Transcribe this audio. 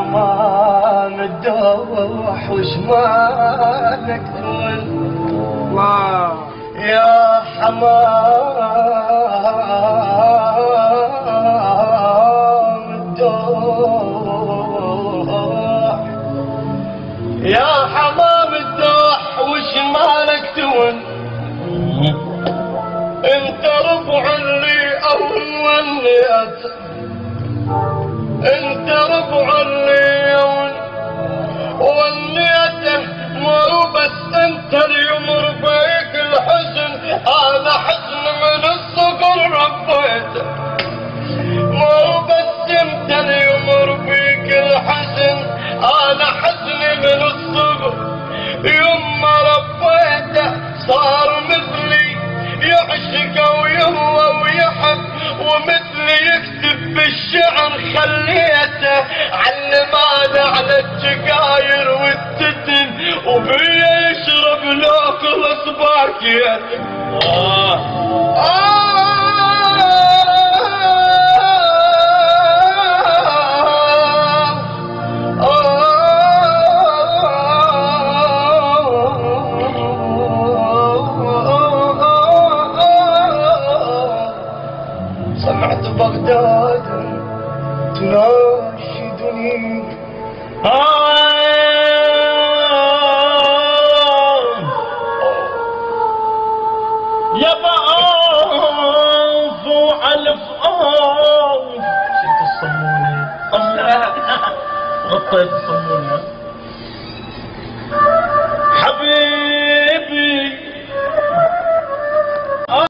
حمام الدوح وش مالك تقول الله يا حمام الدوح يا حمام الدوح وش مالك تقول انت ربع اللي اوليت انت ربع اللي وليته مو بس انت اللي يمر بيك الحزن هذا حزن من الصغر ربيته مو بس انت اللي يمر بيك الحزن هذا حزن من الصغر يما ربيته صار مثلي يعشق ويهوى ويحب ومثلي يكتب بالشعر خليته علمان على السجاير والتتن وبيا يشرب لو خلص باكيته سمعت بغداد تناشدني يا بعاف وعلف شلت الصمونة غطيت الصمونة حبيبي